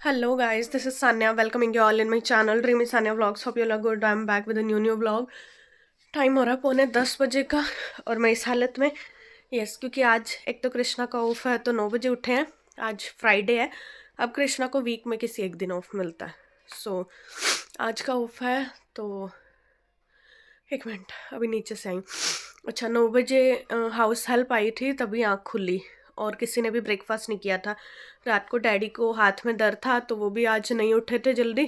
Hello guys, this is Sanya welcoming you all in my channel Dreamy Sanya Vlogs. Hope you all are good. I'm back with a new vlog. Time हो रहा है 9:45 का और मैं इस हालत में क्योंकि आज एक तो कृष्णा का ऑफ है तो 9 बजे उठे हैं। आज फ्राइडे है। अब कृष्णा को वीक में किसी एक दिन ऑफ मिलता है। आज का ऑफ है तो एक मिनट अभी नीचे से आई। अच्छा 9 बजे हाउस हेल्प आई थी तभी आँख खुली और किसी ने भी ब्रेकफास्ट नहीं किया था। रात को डैडी को हाथ में दर्द था तो वो भी आज नहीं उठे थे जल्दी,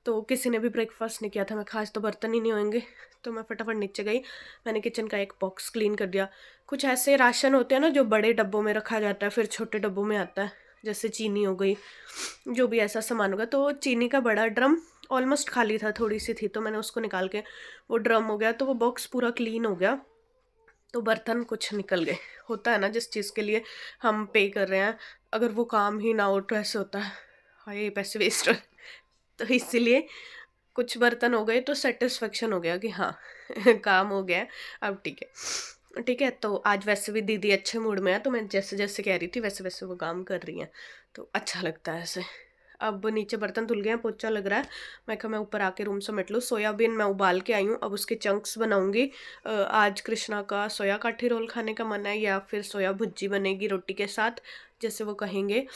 तो किसी ने भी ब्रेकफास्ट नहीं किया था। मैं कहा आज तो बर्तन ही नहीं होंगे, तो मैं फटाफट नीचे गई। मैंने किचन का एक बॉक्स क्लीन कर दिया। कुछ ऐसे राशन होते हैं ना जो बड़े डब्बों में रखा जाता है फिर छोटे डब्बों में आता है, जैसे चीनी हो गई, जो भी ऐसा सामान होगा। तो चीनी का बड़ा ड्रम ऑलमोस्ट खाली था, थोड़ी सी थी, तो मैंने उसको निकाल के वो ड्रम हो गया, तो वो बॉक्स पूरा क्लीन हो गया। तो बर्तन कुछ निकल गए। होता है ना जिस चीज़ के लिए हम पे कर रहे हैं, अगर वो काम ही ना हो तो ऐसे होता है हाँ ये पैसे वेस्ट हो। तो इसीलिए कुछ बर्तन हो गए तो सेटिस्फेक्शन हो गया कि हाँ काम हो गया। अब ठीक है। तो आज वैसे भी दीदी अच्छे मूड में है, तो मैं जैसे जैसे कह रही थी वैसे वैसे वो काम कर रही हैं, तो अच्छा लगता है ऐसे। अब नीचे बर्तन धुल गए हैं, पोछा लग रहा है। मैं कहा मैं ऊपर आके रूम समेट लूँ। सोयाबीन मैं उबाल के आई हूँ, अब उसके चंक्स बनाऊंगी। आज कृष्णा का सोया काठी रोल खाने का मन है या फिर सोया भुज्जी बनेगी रोटी के साथ, जैसे वो कहेंगे।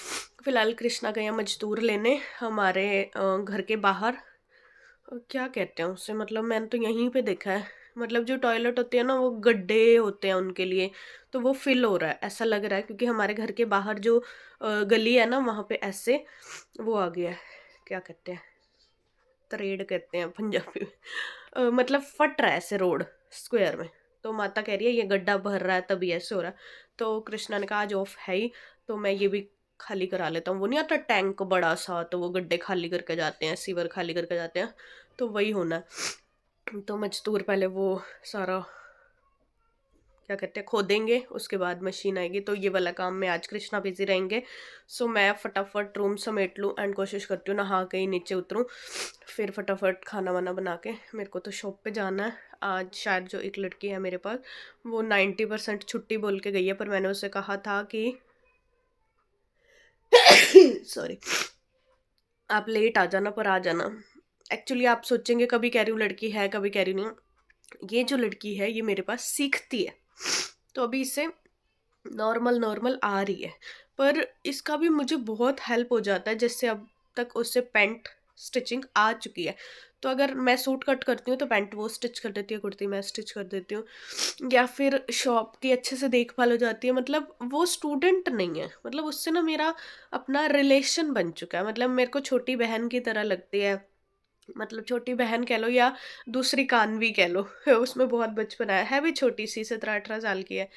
फिलहाल कृष्णा गया मजदूर लेने हमारे घर के बाहर। क्या कहते हैं उसे, मतलब मैंने तो यहीं पे देखा है, मतलब जो टॉयलेट होते हैं ना वो गड्ढे होते हैं उनके लिए, तो वो फिल हो रहा है ऐसा लग रहा है, क्योंकि हमारे घर के बाहर जो गली है ना वहाँ पे ऐसे वो आ गया है। क्या कहते हैं, तरेड़ कहते हैं पंजाबी में। मतलब फट रहा है ऐसे रोड स्क्वायर में। तो माता कह रही है ये गड्ढा भर रहा है तभी ऐसे हो रहा है। तो कृष्णा ने कहा आज ऑफ है ही, तो मैं ये भी खाली करा लेता हूँ। वो नहीं आता टैंक बड़ा सा, तो वो गड्ढे खाली करके जाते हैं, सीवर खाली करके जाते हैं, तो वही होना है। तो मजदूर पहले वो सारा क्या कहते हैं खोदेंगे, उसके बाद मशीन आएगी, तो ये वाला काम में आज कृष्णा बिजी रहेंगे। सो मैं फटाफट रूम समेट लूँ एंड कोशिश करती हूँ नहा के ही नीचे उतरूँ, फिर फटाफट खाना वाना बना के। मेरे को तो शॉप पे जाना है आज। शायद जो एक लड़की है मेरे पास वो 90% छुट्टी बोल के गई है, पर मैंने उसे कहा था कि सॉरी आप लेट आ जाना, पर आ जाना। एक्चुअली आप सोचेंगे कभी कह रही हूँ लड़की है, कभी कह रही नहीं। ये जो लड़की है ये मेरे पास सीखती है, तो अभी इसे नॉर्मल नॉर्मल आ रही है, पर इसका भी मुझे बहुत हेल्प हो जाता है। जैसे अब तक उससे पैंट स्टिचिंग आ चुकी है, तो अगर मैं सूट कट करती हूँ तो पैंट वो स्टिच कर देती है, कुर्ती मैं स्टिच कर देती हूँ, या फिर शॉप की अच्छे से देखभाल हो जाती है। मतलब वो स्टूडेंट नहीं है, मतलब उससे ना मेरा अपना रिलेशन बन चुका है। मतलब मेरे को छोटी बहन की तरह लगती है, मतलब छोटी बहन कह लो या दूसरी कान्वी कह लो। उसमें बहुत बचपन है भी छोटी सी, 17-18 साल की है।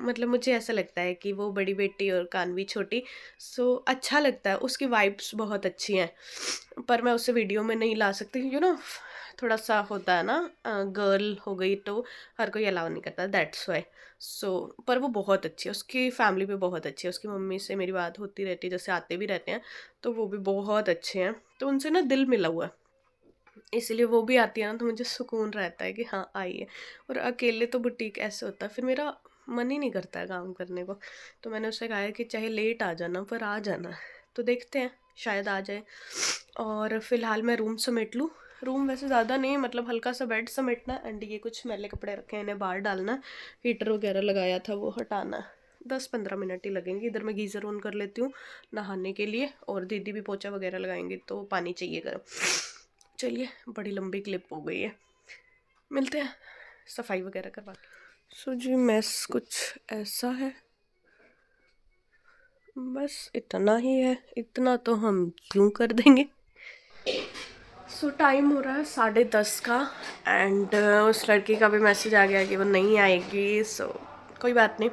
मतलब मुझे ऐसा लगता है कि वो बड़ी बेटी और कान्वी छोटी। अच्छा लगता है, उसकी वाइब्स बहुत अच्छी हैं, पर मैं उसे वीडियो में नहीं ला सकती, थोड़ा सा होता है ना, गर्ल हो गई तो हर कोई अलाउ नहीं करता, दैट्स वाई। सो पर वो बहुत अच्छी है, उसकी फैमिली भी बहुत अच्छी है। उसकी मम्मी से मेरी बात होती रहती है, जैसे आते भी रहते हैं, तो वो भी बहुत अच्छे हैं, तो उनसे ना दिल मिला हुआ है। इसलिए वो भी आती है ना तो मुझे सुकून रहता है कि हाँ आई है। और अकेले तो बुटीक ऐसे होता है, फिर मेरा मन ही नहीं करता है काम करने को। तो मैंने उससे कहा है कि चाहे लेट आ जाना पर आ जाना, तो देखते हैं शायद आ जाए। और फिलहाल मैं रूम समेट लूँ। रूम वैसे ज़्यादा नहीं, मतलब हल्का सा बेड समेटना एंड ये कुछ मैले कपड़े रखे हैं इन्हें बाहर डालना, हीटर वगैरह लगाया था वो हटाना। 10-15 मिनट ही लगेंगे। इधर मैं गीज़र ऑन कर लेती हूँ नहाने के लिए, और दीदी भी पोछा वगैरह लगाएंगे तो पानी चाहिए गर्म। चलिए बड़ी लंबी क्लिप हो गई है, मिलते हैं सफाई वगैरह करवा। जी मैस कुछ ऐसा है, बस इतना ही है, इतना तो हम क्यों कर देंगे। टाइम हो रहा है 10:30 का एंड उस लड़की का भी मैसेज आ गया कि वो नहीं आएगी। कोई बात नहीं।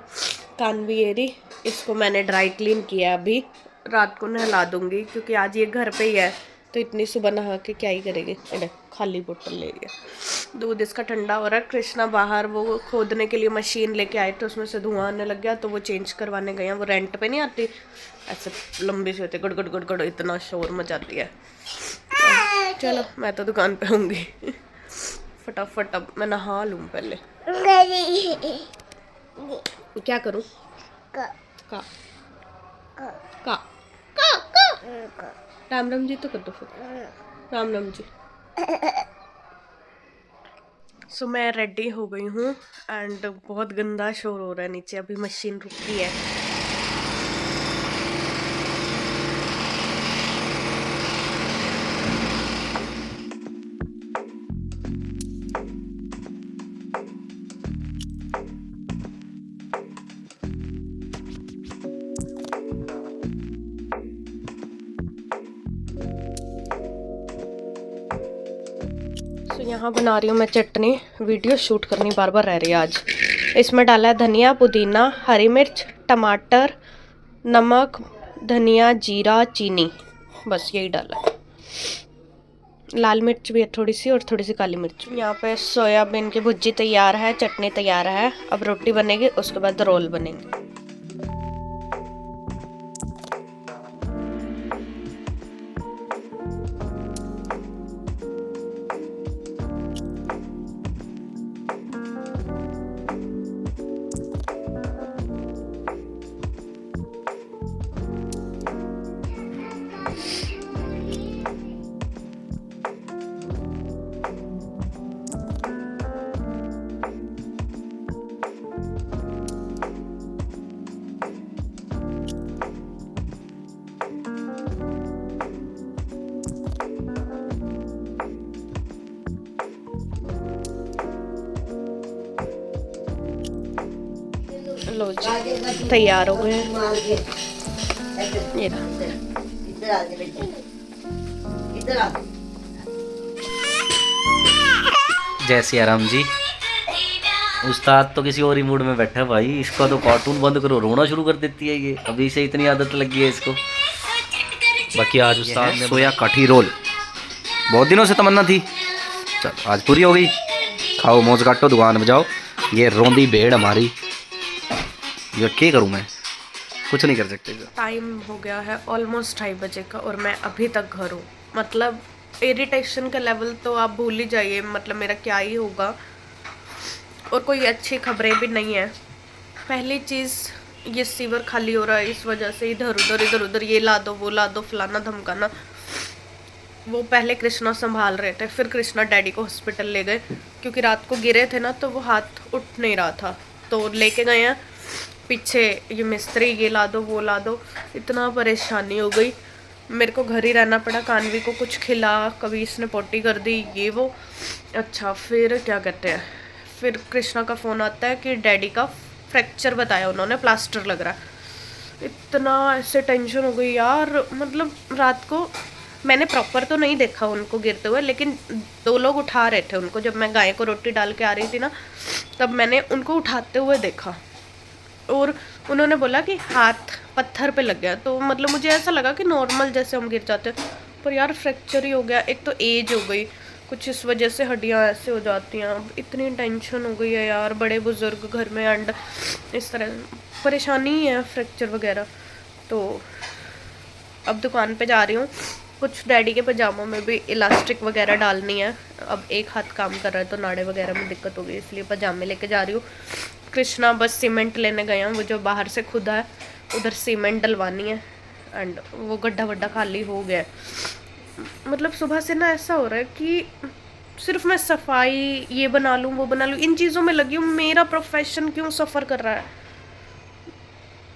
कानवी एरी, इसको मैंने ड्राई क्लीन किया, अभी रात को नहला दूंगी, क्योंकि आज ये घर पे ही है, तो इतनी सुबह नहा के क्या ही करेगी। अरे खाली बोतल ले लिया। दूध इसका ठंडा हो रहा है। कृष्णा बाहर वो खोदने के लिए मशीन लेके आए थे, उसमें से धुआं आने लग गया, तो वो चेंज करवाने गए हैं। वो रेंट पे नहीं आती, ऐसे लंबी सी होती है, गुड़ गुड़ गुड़, इतना शोर मचाती है। चलो मैं तो दुकान पे होंगी। फटाफट अब मैं नहा लूँ पहले। क्या करूँ? का का का का राम राम जी तो कर दो फिर। राम राम जी। सो मैं रेडी हो गई हूँ एंड बहुत गंदा शोर हो रहा है नीचे, अभी मशीन रुकी है। तो यहाँ बना रही हूँ मैं चटनी, वीडियो शूट करनी बार बार रह रही है आज। इसमें डाला है धनिया, पुदीना, हरी मिर्च, टमाटर, नमक, धनिया, जीरा, चीनी, बस यही डाला है। लाल मिर्च भी है थोड़ी सी और थोड़ी सी काली मिर्च। यहाँ पे सोयाबीन की भुर्जी तैयार है, चटनी तैयार है, अब रोटी बनेगी, उसके बाद रोल बनेंगे। लो जी, तैयार हो गए हैं। ये जय सिया राम जी। उस्ताद तो किसी और ही मूड में बैठा है भाई, इसका तो कार्टून बंद करो रोना शुरू कर देती है ये, अभी से इतनी आदत लगी है इसको। बाकी आज उस्ताद ने सोया काठी रोल, बहुत दिनों से तमन्ना थी, चल आज पूरी हो गई। खाओ मौज काटो दुकान में जाओ, ये रोंदी भेड़ हमारी, ये क्या करूँ मैं, कुछ नहीं कर सकते। टाइम हो गया है ऑलमोस्ट 2:30 बजे का और मैं अभी तक घर हूँ। मतलब इरिटेशन का लेवल तो आप भूल ही जाइए, मतलब मेरा क्या ही होगा। और कोई अच्छी खबरें भी नहीं है। पहली चीज़, ये सीवर खाली हो रहा है, इस वजह से इधर उधर ये ला दो वो ला दो फलाना धमकाना। वो पहले कृष्णा संभाल रहे थे, फिर कृष्णा डैडी को हॉस्पिटल ले गए क्योंकि रात को गिरे थे ना, तो वो हाथ उठ नहीं रहा था, तो लेके गए हैं। पीछे ये मिस्त्री ये ला दो वो ला दो, इतना परेशानी हो गई। मेरे को घर ही रहना पड़ा, कान्वी को कुछ खिला, कभी इसने पोटी कर दी ये वो। अच्छा फिर क्या कहते हैं, फिर कृष्णा का फ़ोन आता है कि डैडी का फ्रैक्चर बताया उन्होंने, प्लास्टर लग रहा है। इतना ऐसे टेंशन हो गई यार। मतलब रात को मैंने प्रॉपर तो नहीं देखा उनको गिरते हुए, लेकिन 2 लोग उठा रहे थे उनको। जब मैं गाय को रोटी डाल के आ रही थी ना, तब मैंने उनको उठाते हुए देखा और उन्होंने बोला कि हाथ पत्थर पे लग गया। तो मतलब मुझे ऐसा लगा कि नॉर्मल जैसे हम गिर जाते हैं, पर यार फ्रैक्चर ही हो गया। एक तो एज हो गई कुछ, इस वजह से हड्डियां ऐसे हो जाती हैं। अब इतनी टेंशन हो गई है यार, बड़े बुजुर्ग घर में एंड इस तरह परेशानी ही है फ्रैक्चर वगैरह। तो अब दुकान पे जा रही हूँ, कुछ डैडी के पजामों में भी इलास्टिक वगैरह डालनी है। अब एक हाथ काम कर रहा है तो नाड़े वगैरह में दिक्कत हो गई, इसलिए पजामे लेके जा रही हूँ। कृष्णा बस सीमेंट लेने गए हैं, वो जो बाहर से खुदा है उधर सीमेंट डलवानी है एंड वो गड्ढा वड्ढा खाली हो गया है। मतलब सुबह से ना ऐसा हो रहा है कि सिर्फ मैं सफाई ये बना लूँ वो बना लूँ, इन चीज़ों में लगी हूँ। मेरा प्रोफेशन क्यों सफ़र कर रहा है,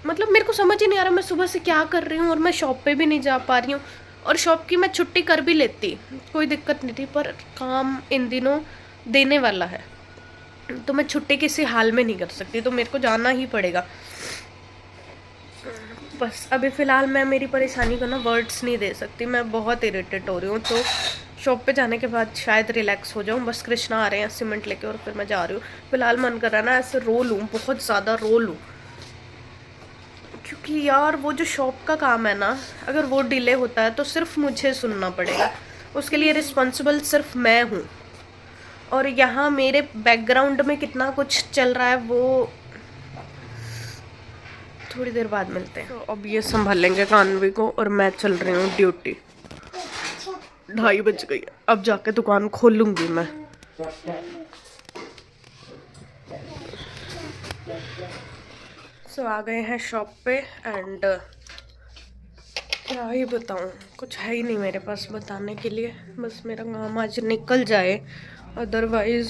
मतलब मेरे को समझ ही नहीं आ रहा मैं सुबह से क्या कर रही हूँ। और मैं शॉप पे भी नहीं जा पा रही हूँ, और शॉप की मैं छुट्टी कर भी लेती, कोई दिक्कत नहीं थी, पर काम इन दिनों देने वाला है तो मैं छुट्टी किसी हाल में नहीं कर सकती, तो मेरे को जाना ही पड़ेगा। बस अभी फ़िलहाल मैं मेरी परेशानी को ना वर्ड्स नहीं दे सकती, मैं बहुत इरिटेट हो रही हूँ। तो शॉप पे जाने के बाद शायद रिलैक्स हो जाऊँ। बस कृष्णा आ रहे हैं सीमेंट लेके और फिर मैं जा रही हूँ। फ़िलहाल मन कर रहा है ना ऐसे रो लूँ, बहुत ज़्यादा रो लूँ, क्योंकि यार वो जो शॉप का काम है ना, अगर वो डिले होता है तो सिर्फ मुझे सुनना पड़ेगा, उसके लिए रिस्पॉन्सिबल सिर्फ मैं हूँ। और यहाँ मेरे बैकग्राउंड में कितना कुछ चल रहा है वो थोड़ी देर बाद मिलते हैं। तो अब ये संभालेंगे कान्वी को और मैं चल रही हूँ ड्यूटी। 2:30 बज गई, अब जाके दुकान खोलूँगी मैं। सो आ गए हैं शॉप पे एंड क्या ही बताऊँ, कुछ है ही नहीं मेरे पास बताने के लिए। बस मेरा काम आज निकल जाए, अदरवाइज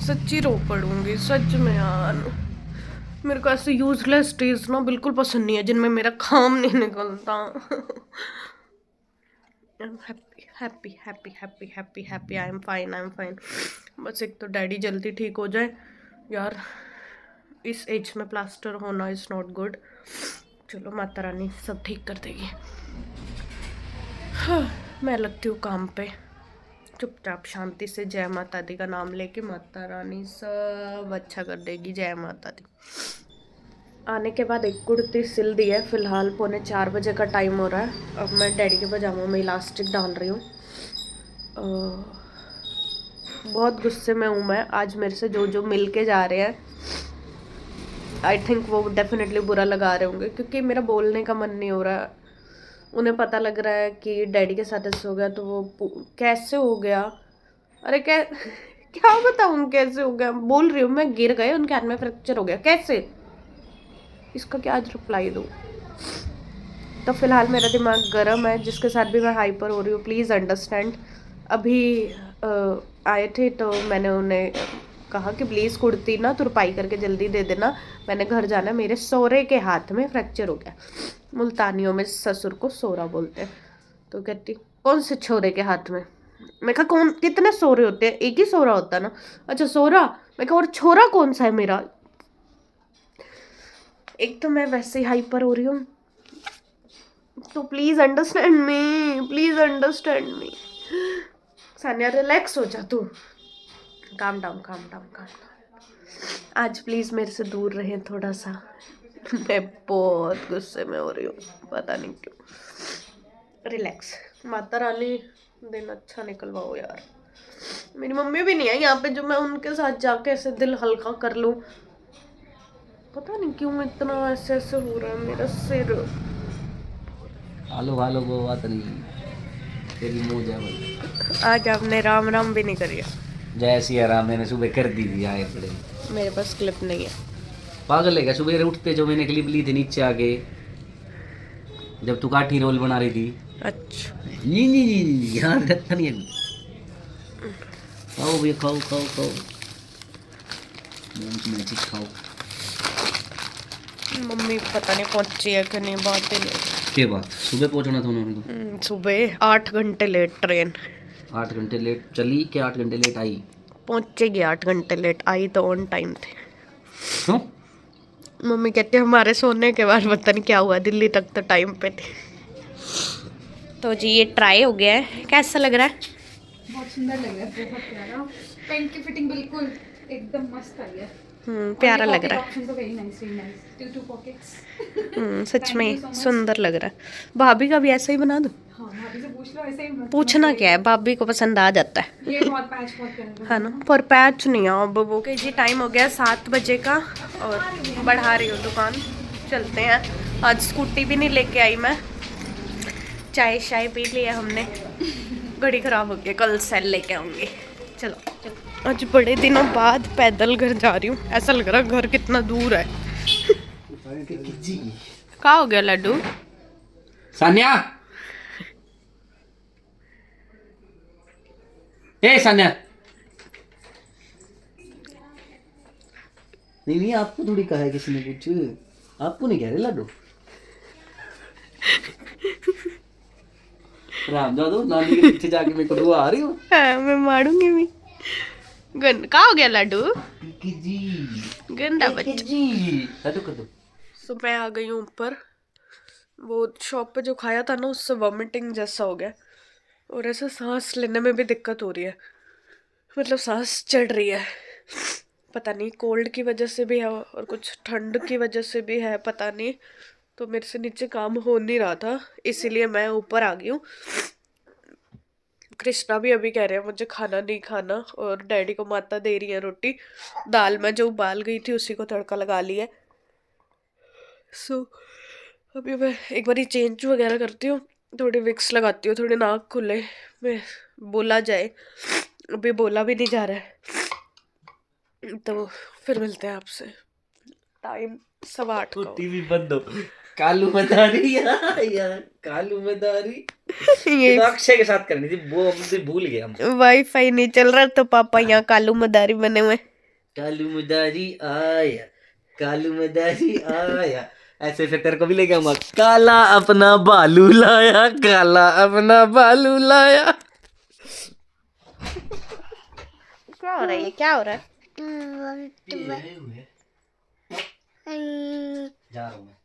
सच्ची रो पड़ूंगी सच में यार। मेरे को ऐसे यूजलेस डेज ना बिल्कुल पसंद नहीं है जिनमें मेरा काम नहीं निकलता। Happy happy happy happy happy happy, I am fine, I am fine. बस एक तो डैडी जल्दी ठीक हो जाए यार, इस एज में प्लास्टर होना इज़ नॉट गुड। चलो माता रानी सब ठीक कर देगी। हाँ, मैं लगती हूँ काम पे, चुपचाप शांति से जय माता दी का नाम लेके माता रानी सब अच्छा कर देगी। जय माता दी। आने के बाद एक कुर्ती सिल दी है, फिलहाल 3:45 का टाइम हो रहा है। अब मैं डैडी के पजामों में इलास्टिक डाल रही हूँ। बहुत गुस्से में हूँ मैं, आज मेरे से जो जो मिल के जा रहे हैं आई थिंक वो डेफिनेटली बुरा लगा रहे होंगे, क्योंकि मेरा बोलने का मन नहीं हो रहा। उन्हें पता लग रहा है कि डैडी के साथ ऐसे हो गया, तो वो कैसे हो गया, अरे क्या बताऊँ कैसे हो गया। बोल रही हूँ मैं, गिर गए, उनके हाथ में फ्रैक्चर हो गया, कैसे, इसका क्या आज रिप्लाई दूँ। तो फिलहाल मेरा दिमाग गर्म है, जिसके साथ भी मैं हाइपर हो रही हूँ प्लीज़ अंडरस्टैंड। अभी आए थे तो मैंने उन्हें कहा कि प्लीज़ कुर्ती ना तुरपाई करके जल्दी दे देना, मैंने घर जाना, मेरे सौरे के हाथ में फ्रैक्चर हो गया। मुल्तानियों में ससुर को सोरा बोलते हैं। तो कहती कौन से छोरे के हाथ में, मैं कहा कौन, कितने सोरे होते हैं, एक ही सोरा होता ना, अच्छा सोरा, मैं कहा और छोरा कौन सा है मेरा। एक तो मैं वैसे ही हाइपर हो रही हूँ, तो please understand me, please understand me. Sania relax हो जा तू, calm down calm down calm down. आज प्लीज मेरे से दूर रहे थोड़ा सा, मैं बहुत गुस्से में हो रही हूँ, पता नहीं क्यों। रिलैक्स, माता रानी दिन अच्छा निकलवाओ यार। मेरी मम्मी भी नहीं है यहाँ पे जो मैं उनके साथ जाके ऐसे दिल हल्का कर लूँ। पता नहीं क्यों इतना ऐसे ऐसे हो रहा है मेरा सिर। हालो हालो वो बात नहीं, तेरी मौज है भाई। आज आपने राम राम भी नहीं करी है। जय सिया राम मैंने सुबह कर दी थी, आए पड़े। मेरे पास क्लिप नहीं है। पागल है क्या, सुबह उठते जो मैंने क्लिप ली थी नीचे आके, जब तू काठी रोल बना रही थी। अच्छा, नहीं यहाँ रखा नहीं है। खाओ भैया खाओ खाओ खाओ, मैजिक खाओ। मम्मी पता नहीं पहुंची है कि नहीं, बात ही नहीं। के बात, सुबह पहुंचना था उन्होंने तो। सुबह 8 घंटे लेट ट्रेन, 8 घंटे लेट चली कि 8 घंटे लेट आई? पहुंचेगी 8 घंटे लेट, आई तो ऑन टाइम थे। क्यों? मम्मी कहती है हमारे सोने के बाद पता नहीं क्या हुआ, दिल्ली तक तो टाइम पे थे। तो जी ये ट्राई हो गया है, कैसा लग रहा है? बहुत सुंदर लग रहा है, बहुत प्यारा। पैंट की फिटिंग बिल्कुल एकदम मस्त आई है। प्यारा लग रहा है। ऑप्शन तो very nice, very nice. 2 pockets. सच Thank में you so much. सुंदर लग रहा है। भाभी का भी ऐसा ही बना दूं? हाँ, भाभी से पूछ लो, ऐसे ही मत- पूछना मत क्या है, भाभी को पसंद आ जाता है। ये बहुत पैच बहुत प्यारा है ना, पर पैच नहीं है अब वो। ओके जी, टाइम हो गया 7 बजे का और बढ़ा रही हूँ दुकान, चलते हैं। आज स्कूटी भी नहीं लेके आई मैं, चाय शाय पी लिया हमने, घड़ी खराब हो गई, कल सेल लेके आऊँगी। चलो चलो, आज बड़े दिनों बाद पैदल घर जा रही हूँ, ऐसा लग रहा है घर कितना दूर है। क्या हो गया लड्डू? सान्या, ए सान्या। नहीं आपको थोड़ी कहा है किसी ने कुछ, आपको नहीं कह रहे लड्डू। राम जादू नानी के पीछे जाके मेरे को दुआ आ रही हो। हाँ, मैं मारूंगी भी। क्या हो गया लड्डू? जी गंदा बच्चा। लड्डू कर दो। तो मैं आ गई हूँ ऊपर, वो शॉप पे जो खाया था ना उससे वॉमिटिंग जैसा हो गया, और ऐसे सांस लेने में भी दिक्कत हो रही है, मतलब सांस चढ़ रही है। पता नहीं कोल्ड की वजह से भी है और कुछ ठंड की वजह से भी है, पता नहीं। तो मेरे से नीचे काम हो नहीं रहा था, इसीलिए मैं ऊपर आ गई हूँ। कृष्णा भी अभी कह रहे हैं मुझे खाना नहीं खाना, और डैडी को माता दे रही है रोटी, दाल में जो उबाल गई थी उसी को तड़का लगा लिया। सो अभी मैं एक बार चेंज वगैरह करती हूँ, थोड़ी विक्स लगाती हूँ, थोड़ी नाक खुले में बोला जाए, अभी बोला भी नहीं जा रहा है। तो फिर मिलते हैं आपसे, टाइम 8:15 का। टीवी बंद हो। कालू मदारी यार कालू मदारी ये तो अक्षय के साथ करनी थी वो हम भी भूल गए हम। वाईफाई नहीं चल रहा तो पापा यहाँ कालू मदारी बने हुए। कालू मदारी आया कालू मदारी आया ऐसे फिर तेरे को भी लेके आऊंगा काला अपना बालू लाया काला अपना बालू लाया। क्या हो रहा है ये क्या हो रहा है? जा रहा हूँ मैं।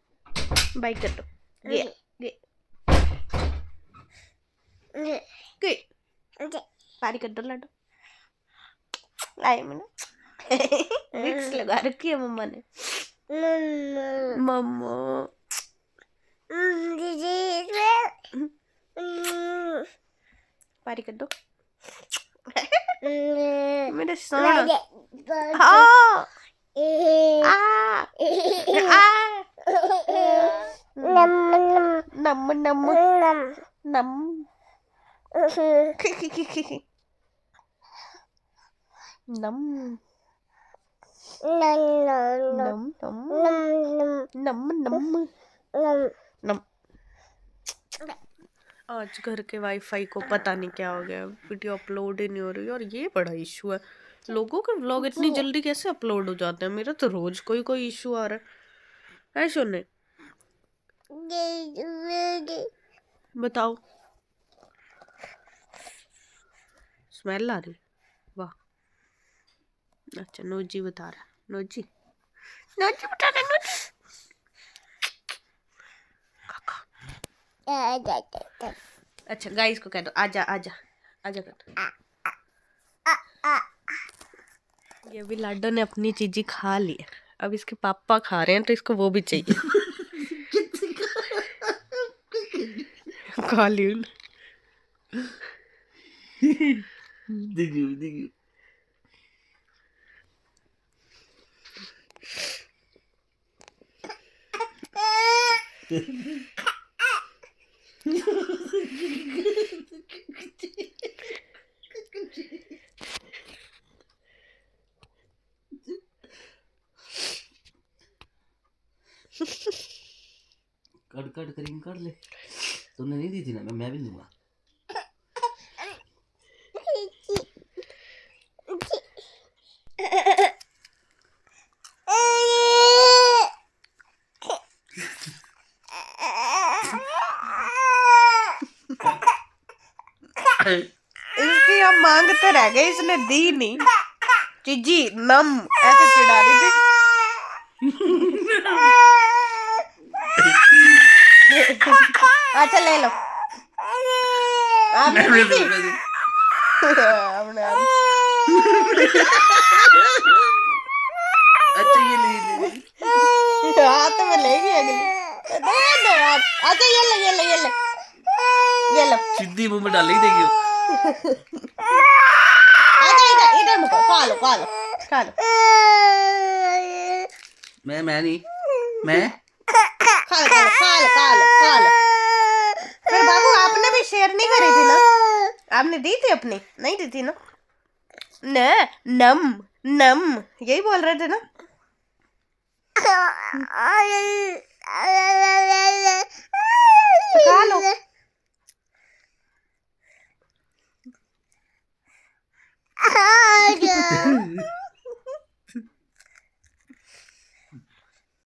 बाइक कर दो ये पारी कर दो लड्डू आए मैंने विक्स लगा रखी है मम्मा ने। मम्मा पारी कर दो मेरे सोना। हाँ नम नम नम नम नम नम नम नम। आज घर के वाईफाई को पता नहीं क्या हो गया वीडियो अपलोड ही नहीं हो रही और ये बड़ा इशू है। लोगों के व्लॉग इतनी जल्दी कैसे अपलोड हो जाते हैं? मेरा तो रोज कोई इशू आ रहा है सुनने। बताओ स्मेल आ रही वाह। अच्छा नोजी बता रहा नोजी नोजी बता रहा नोजी। अच्छा गाइस को कह दो आजा आजा आजा कर दो। ये भी लाडो ने अपनी चीजी खा ली है अब इसके पापा खा रहे हैं तो इसको वो भी चाहिए। खा ली देखियो कट करीम कर ले तूने नहीं दी थी ना मैं भी दूंगा। इसकी हम मांगते रह गए इसने दी नहीं। चीजी नम ऐसे चिढ़ा रही थी। अच्छा ले लो आपने दी थी? अच्छा ये ले हाथ में लेगी अगली दे दो यार। अच्छा ये लो सीधी मुंह में डाल ही देगी वो। अच्छा इधर मुको खा लो मैं नहीं मैं खा लो। फिर बाबू आपने भी शेयर नहीं करी थी ना? आपने दी थी अपनी नहीं दी थी ना? नम यही बोल रहे थे ना? तो खा लो।